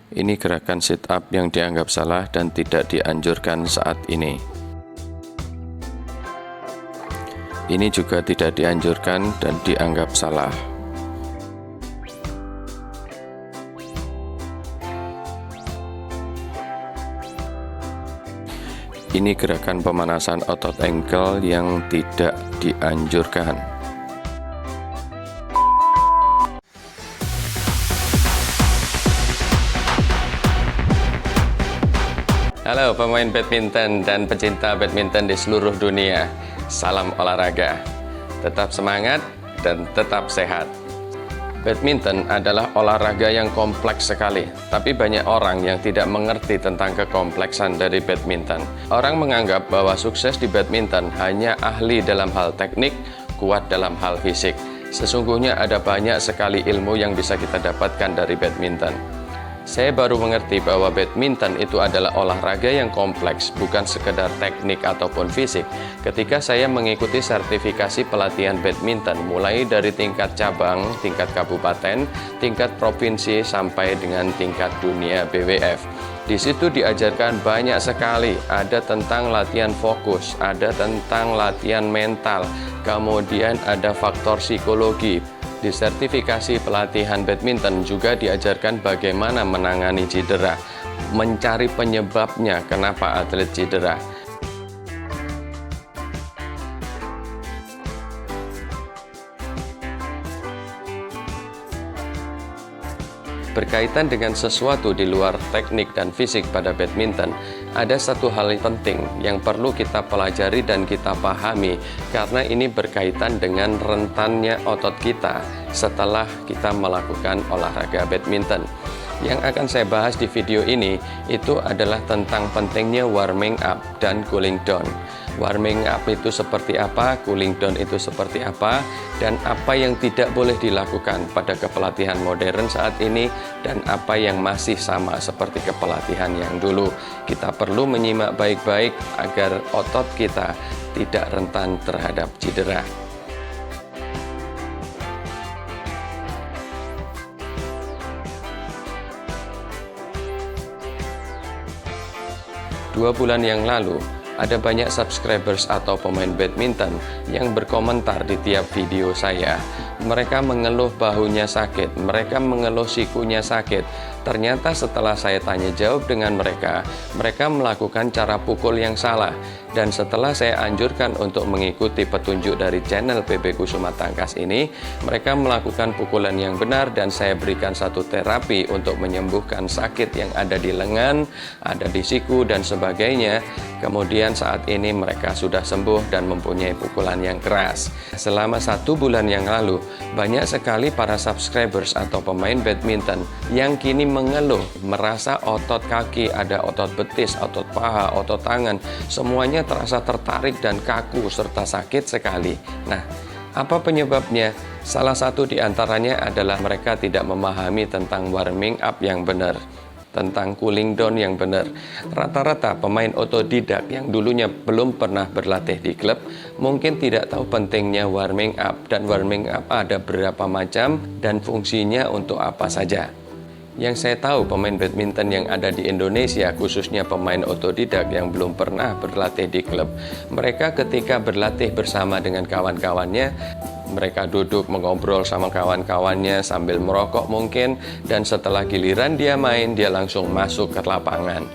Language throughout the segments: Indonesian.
Ini gerakan sit up yang dianggap salah dan tidak dianjurkan saat ini. Ini juga tidak dianjurkan dan dianggap salah. Ini gerakan pemanasan otot ankle yang tidak dianjurkan. Halo pemain badminton dan pecinta badminton di seluruh dunia. Salam olahraga. Tetap semangat dan tetap sehat. Badminton adalah olahraga yang kompleks sekali, tapi banyak orang yang tidak mengerti tentang kekompleksan dari badminton. Orang menganggap bahwa sukses di badminton hanya ahli dalam hal teknik, kuat dalam hal fisik. Sesungguhnya ada banyak sekali ilmu yang bisa kita dapatkan dari badminton. Saya baru mengerti bahwa badminton itu adalah olahraga yang kompleks, bukan sekedar teknik ataupun fisik. Ketika saya mengikuti sertifikasi pelatihan badminton, mulai dari tingkat cabang, tingkat kabupaten, tingkat provinsi, sampai dengan tingkat dunia BWF. Di situ diajarkan banyak sekali, ada tentang latihan fokus, ada tentang latihan mental, kemudian ada faktor psikologi. Di sertifikasi pelatihan badminton juga diajarkan bagaimana menangani cedera, mencari penyebabnya kenapa atlet cedera. Berkaitan dengan sesuatu di luar teknik dan fisik pada badminton, ada satu hal yang penting yang perlu kita pelajari dan kita pahami, karena ini berkaitan dengan rentannya otot kita setelah kita melakukan olahraga badminton. Yang akan saya bahas di video ini itu adalah tentang pentingnya warming up dan cooling down. Warming up itu seperti apa, cooling down itu seperti apa, dan apa yang tidak boleh dilakukan pada kepelatihan modern saat ini, dan apa yang masih sama seperti kepelatihan yang dulu. Kita perlu menyimak baik-baik agar otot kita tidak rentan terhadap cedera. Dua bulan yang lalu, ada banyak subscribers atau pemain badminton yang berkomentar di tiap video saya. Mereka mengeluh bahunya sakit, mereka mengeluh sikunya sakit. Ternyata setelah saya tanya jawab dengan mereka melakukan cara pukul yang salah. Dan setelah saya anjurkan untuk mengikuti petunjuk dari channel PB Kusuma Tangkas ini, mereka melakukan pukulan yang benar dan saya berikan satu terapi untuk menyembuhkan sakit yang ada di lengan, ada di siku dan sebagainya. Kemudian saat ini mereka sudah sembuh dan mempunyai pukulan yang keras. Selama 1 bulan yang lalu, banyak sekali para subscribers atau pemain badminton yang kini mengeluh, merasa otot kaki, ada otot betis, otot paha, otot tangan, semuanya terasa tertarik dan kaku serta sakit sekali. Nah, apa penyebabnya? Salah satu di antaranya adalah mereka tidak memahami tentang warming up yang benar, tentang cooling down yang benar. Rata-rata pemain otodidak yang dulunya belum pernah berlatih di klub mungkin tidak tahu pentingnya warming up, dan warming up ada beberapa macam dan fungsinya untuk apa saja. Yang saya tahu, pemain badminton yang ada di Indonesia, khususnya pemain otodidak yang belum pernah berlatih di klub, mereka ketika berlatih bersama dengan kawan-kawannya, mereka duduk mengobrol sama kawan-kawannya sambil merokok mungkin, dan setelah giliran dia main, dia langsung masuk ke lapangan.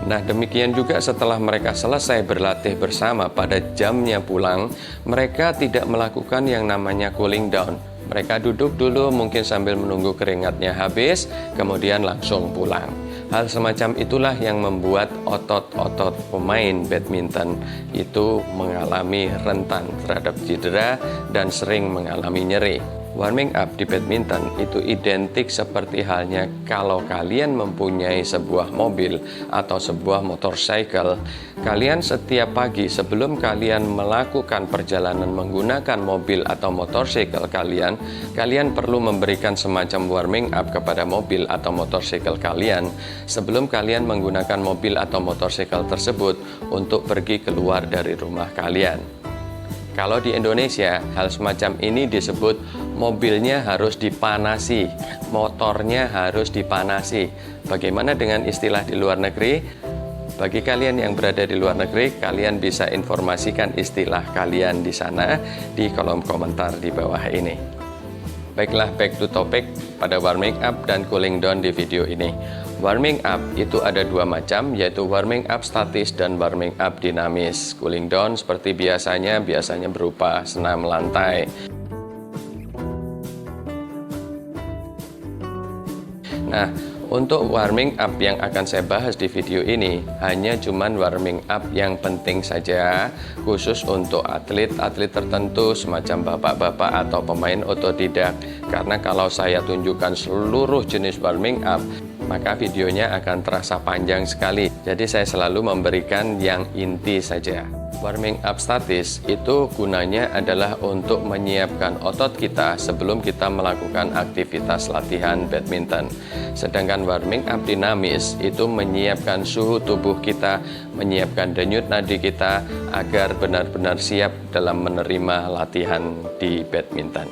Nah, demikian juga setelah mereka selesai berlatih bersama pada jamnya pulang, mereka tidak melakukan yang namanya cooling down. Mereka duduk dulu mungkin sambil menunggu keringatnya habis, kemudian langsung pulang. Hal semacam itulah yang membuat otot-otot pemain badminton itu mengalami rentan terhadap cedera dan sering mengalami nyeri. Warming up di badminton itu identik seperti halnya kalau kalian mempunyai sebuah mobil atau sebuah motorcycle. Kalian setiap pagi sebelum kalian melakukan perjalanan menggunakan mobil atau motorcycle kalian perlu memberikan semacam warming up kepada mobil atau motorcycle kalian sebelum kalian menggunakan mobil atau motorcycle tersebut untuk pergi keluar dari rumah kalian. Kalau di Indonesia, hal semacam ini disebut mobilnya harus dipanasi, motornya harus dipanasi. Bagaimana dengan istilah di luar negeri? Bagi kalian yang berada di luar negeri, kalian bisa informasikan istilah kalian di sana di kolom komentar di bawah ini. Baiklah, back to topic pada warming up dan cooling down di video ini. Warming up itu ada dua macam, yaitu warming up statis dan warming up dinamis. Cooling down seperti biasanya berupa senam lantai. Nah, untuk warming up yang akan saya bahas di video ini hanya cuman warming up yang penting saja, khusus untuk atlet-atlet tertentu semacam bapak-bapak atau pemain otodidak. Karena kalau saya tunjukkan seluruh jenis warming up, maka videonya akan terasa panjang sekali. Jadi saya selalu memberikan yang inti saja. Warming up statis itu gunanya adalah untuk menyiapkan otot kita sebelum kita melakukan aktivitas latihan badminton. Sedangkan warming up dinamis itu menyiapkan suhu tubuh kita, menyiapkan denyut nadi kita agar benar-benar siap dalam menerima latihan di badminton.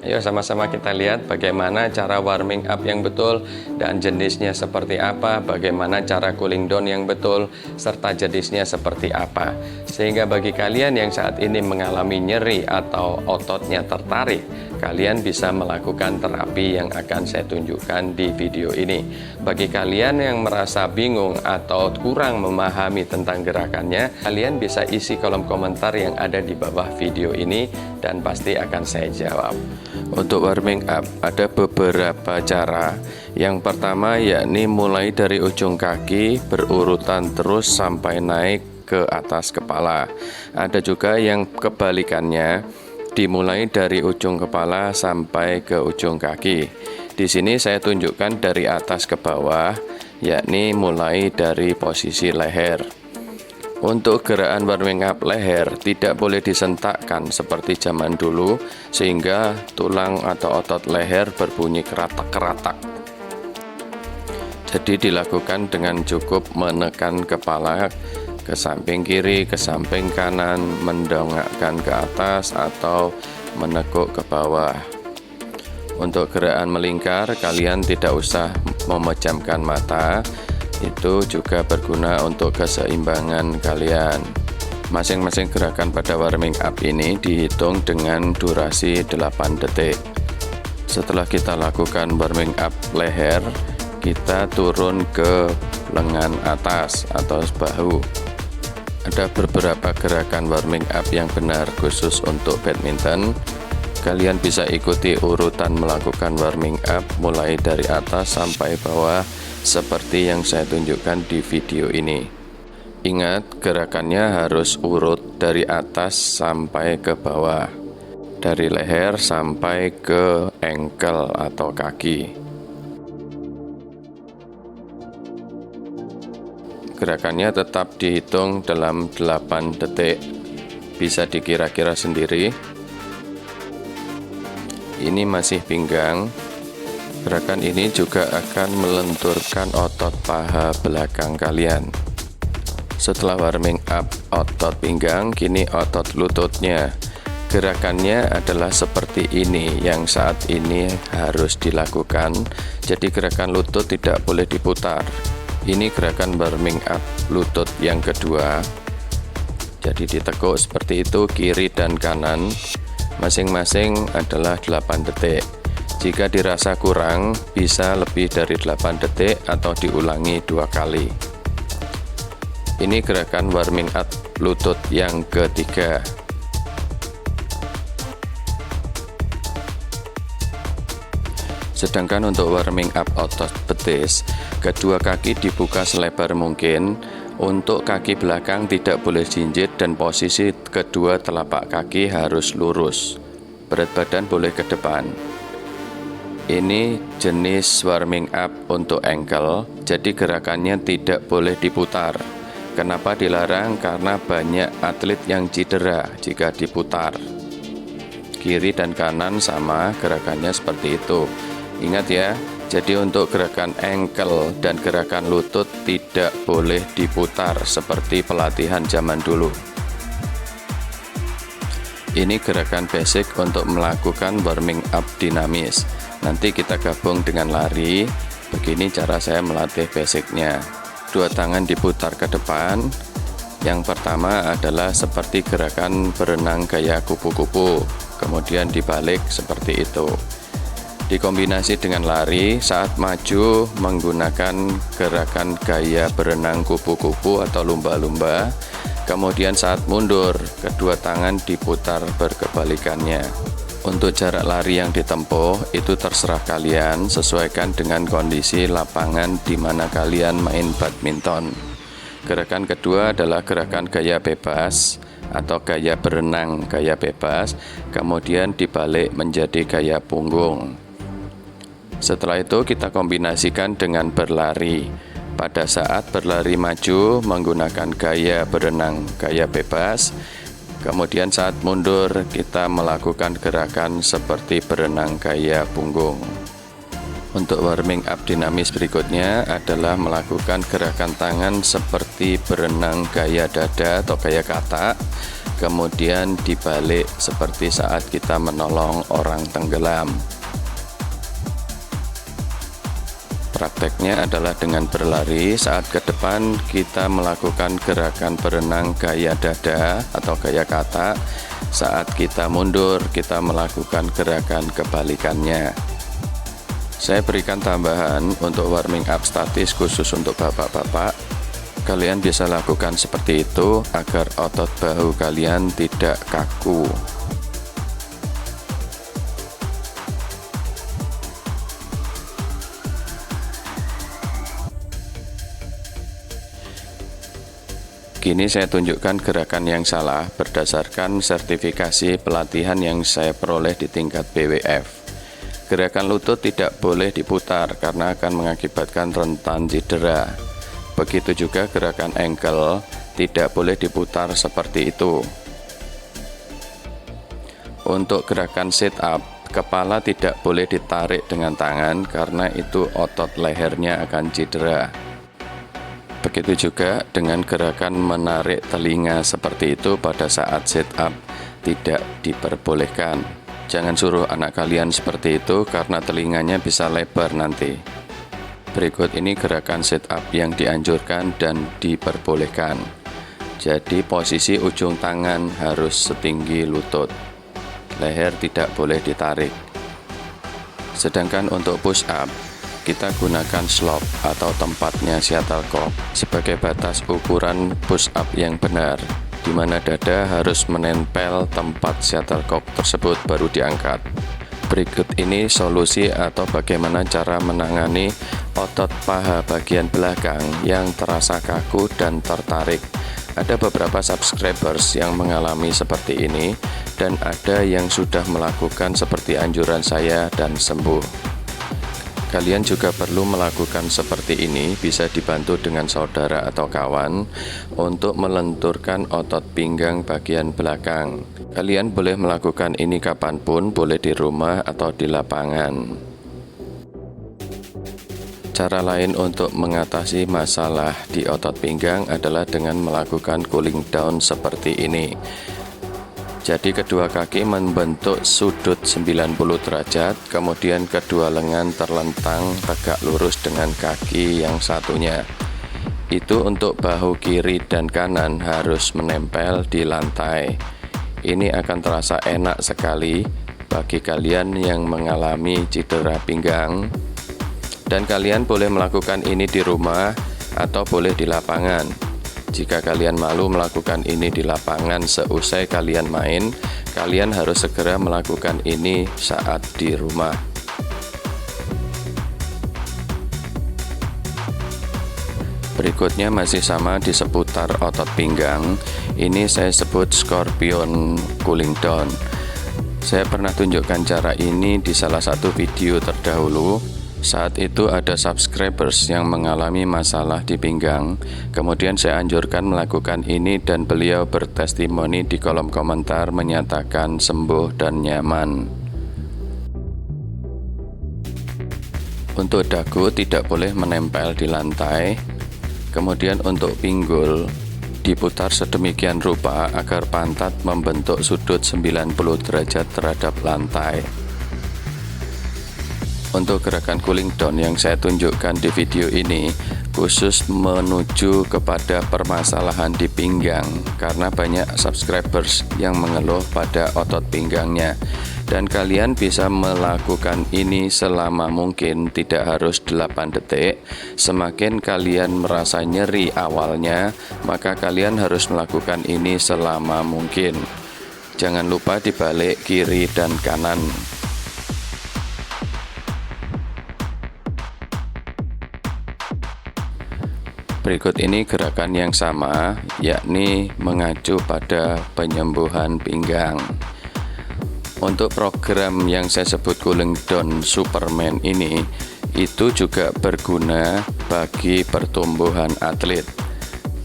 Ayo sama-sama kita lihat bagaimana cara warming up yang betul dan jenisnya seperti apa, bagaimana cara cooling down yang betul, serta jenisnya seperti apa. Sehingga bagi kalian yang saat ini mengalami nyeri atau ototnya tertarik, kalian bisa melakukan terapi yang akan saya tunjukkan di video ini. Bagi kalian yang merasa bingung atau kurang memahami tentang gerakannya, kalian bisa isi kolom komentar yang ada di bawah video ini dan pasti akan saya jawab. Untuk warming up ada beberapa cara. Yang pertama yakni mulai dari ujung kaki berurutan terus sampai naik ke atas kepala. Ada juga yang kebalikannya, dimulai dari ujung kepala sampai ke ujung kaki. Di sini saya tunjukkan dari atas ke bawah, yakni mulai dari posisi leher. Untuk gerakan warming up leher tidak boleh disentakkan seperti zaman dulu, sehingga tulang atau otot leher berbunyi keratak-keratak. Jadi dilakukan dengan cukup menekan kepala ke samping kiri, ke samping kanan, mendongakkan ke atas atau menekuk ke bawah. Untuk gerakan melingkar, kalian tidak usah memejamkan mata. Itu juga berguna untuk keseimbangan kalian. Masing-masing gerakan pada warming up ini dihitung dengan durasi 8 detik. Setelah kita lakukan warming up leher, kita turun ke lengan atas atau bahu. Ada beberapa gerakan warming up yang benar khusus untuk badminton. Kalian bisa ikuti urutan melakukan warming up mulai dari atas sampai bawah seperti yang saya tunjukkan di video ini. Ingat, gerakannya harus urut dari atas sampai ke bawah, dari leher sampai ke ankle atau kaki. Gerakannya tetap dihitung dalam 8 detik. Bisa dikira-kira sendiri. Ini masih pinggang. Gerakan ini juga akan melenturkan otot paha belakang kalian. Setelah warming up otot pinggang, kini otot lututnya. Gerakannya adalah seperti ini yang saat ini harus dilakukan. Jadi gerakan lutut tidak boleh diputar. Ini gerakan warming up lutut yang kedua. Jadi ditekuk seperti itu kiri dan kanan. Masing-masing adalah 8 detik. Jika dirasa kurang, bisa lebih dari 8 detik atau diulangi 2 kali. Ini gerakan warming up lutut yang ketiga. Sedangkan untuk warming up otot betis, kedua kaki dibuka selebar mungkin. Untuk kaki belakang tidak boleh jinjit dan posisi kedua telapak kaki harus lurus. Berat badan boleh ke depan. Ini jenis warming up untuk ankle, jadi gerakannya tidak boleh diputar. Kenapa dilarang? Karena banyak atlet yang cedera jika diputar. Kiri dan kanan sama, gerakannya seperti itu. Ingat ya, jadi untuk gerakan ankle dan gerakan lutut tidak boleh diputar seperti pelatihan zaman dulu. Ini gerakan basic untuk melakukan warming up dinamis. Nanti kita gabung dengan lari. Begini cara saya melatih basicnya. Dua tangan diputar ke depan. Yang pertama adalah seperti gerakan berenang gaya kupu-kupu, kemudian dibalik seperti itu. Dikombinasi dengan lari, saat maju menggunakan gerakan gaya berenang kupu-kupu atau lumba-lumba. Kemudian saat mundur, kedua tangan diputar berkebalikannya. Untuk jarak lari yang ditempuh, itu terserah kalian, sesuaikan dengan kondisi lapangan di mana kalian main badminton. Gerakan kedua adalah gerakan gaya bebas atau gaya berenang gaya bebas, kemudian dibalik menjadi gaya punggung. Setelah itu kita kombinasikan dengan berlari. Pada saat berlari maju menggunakan gaya berenang gaya bebas, kemudian saat mundur kita melakukan gerakan seperti berenang gaya punggung. Untuk warming up dinamis berikutnya adalah melakukan gerakan tangan seperti berenang gaya dada atau gaya katak, kemudian dibalik seperti saat kita menolong orang tenggelam. Prakteknya adalah dengan berlari, saat ke depan kita melakukan gerakan berenang gaya dada atau gaya katak. Saat kita mundur, kita melakukan gerakan kebalikannya. Saya berikan tambahan untuk warming up statis khusus untuk bapak-bapak. Kalian bisa lakukan seperti itu agar otot bahu kalian tidak kaku. Kini saya tunjukkan gerakan yang salah berdasarkan sertifikasi pelatihan yang saya peroleh di tingkat BWF. Gerakan lutut tidak boleh diputar karena akan mengakibatkan rentan cedera. Begitu juga gerakan ankle tidak boleh diputar seperti itu. Untuk gerakan sit up, kepala tidak boleh ditarik dengan tangan karena itu otot lehernya akan cedera. Begitu juga dengan gerakan menarik telinga seperti itu pada saat sit up tidak diperbolehkan. Jangan suruh anak kalian seperti itu karena telinganya bisa lebar nanti. Berikut ini gerakan sit up yang dianjurkan dan diperbolehkan. Jadi posisi ujung tangan harus setinggi lutut. Leher tidak boleh ditarik. Sedangkan untuk push up, kita gunakan slope atau tempatnya shuttlecock sebagai batas ukuran push up yang benar, di mana dada harus menempel tempat shuttlecock tersebut baru diangkat. Berikut ini solusi atau bagaimana cara menangani otot paha bagian belakang yang terasa kaku dan tertarik. Ada beberapa subscribers yang mengalami seperti ini dan ada yang sudah melakukan seperti anjuran saya dan sembuh. Kalian juga perlu melakukan seperti ini, bisa dibantu dengan saudara atau kawan untuk melenturkan otot pinggang bagian belakang. Kalian boleh melakukan ini kapanpun, boleh di rumah atau di lapangan. Cara lain untuk mengatasi masalah di otot pinggang adalah dengan melakukan cooling down seperti ini. Jadi kedua kaki membentuk sudut 90 derajat, kemudian kedua lengan terlentang tegak lurus dengan kaki yang satunya. Itu untuk bahu kiri dan kanan harus menempel di lantai. Ini akan terasa enak sekali bagi kalian yang mengalami cedera pinggang. Dan kalian boleh melakukan ini di rumah atau boleh di lapangan. Jika kalian malu melakukan ini di lapangan seusai kalian main, kalian harus segera melakukan ini saat di rumah. Berikutnya masih sama di seputar otot pinggang. Ini saya sebut scorpion cooling down. Saya pernah tunjukkan cara ini di salah satu video terdahulu. Saat itu ada subscribers yang mengalami masalah di pinggang. Kemudian saya anjurkan melakukan ini dan beliau bertestimoni di kolom komentar menyatakan sembuh dan nyaman. Untuk dagu tidak boleh menempel di lantai. Kemudian untuk pinggul diputar sedemikian rupa agar pantat membentuk sudut 90 derajat terhadap lantai. Untuk gerakan cooling down yang saya tunjukkan di video ini khusus menuju kepada permasalahan di pinggang, karena banyak subscribers yang mengeluh pada otot pinggangnya, dan kalian bisa melakukan ini selama mungkin, tidak harus 8 detik. Semakin kalian merasa nyeri awalnya, maka kalian harus melakukan ini selama mungkin. Jangan lupa dibalik kiri dan kanan. Berikut ini gerakan yang sama, yakni mengacu pada penyembuhan pinggang. Untuk program yang saya sebut cooling down Superman ini, itu juga berguna bagi pertumbuhan atlet.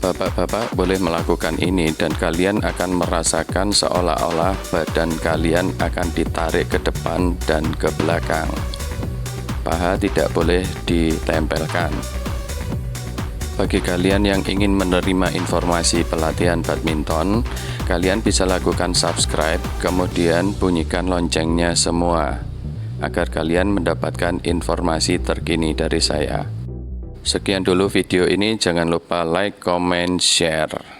Bapak-bapak boleh melakukan ini dan kalian akan merasakan seolah-olah badan kalian akan ditarik ke depan dan ke belakang. Paha tidak boleh ditempelkan. Bagi kalian yang ingin menerima informasi pelatihan badminton, kalian bisa lakukan subscribe, kemudian bunyikan loncengnya semua, agar kalian mendapatkan informasi terkini dari saya. Sekian dulu video ini, jangan lupa like, comment, share.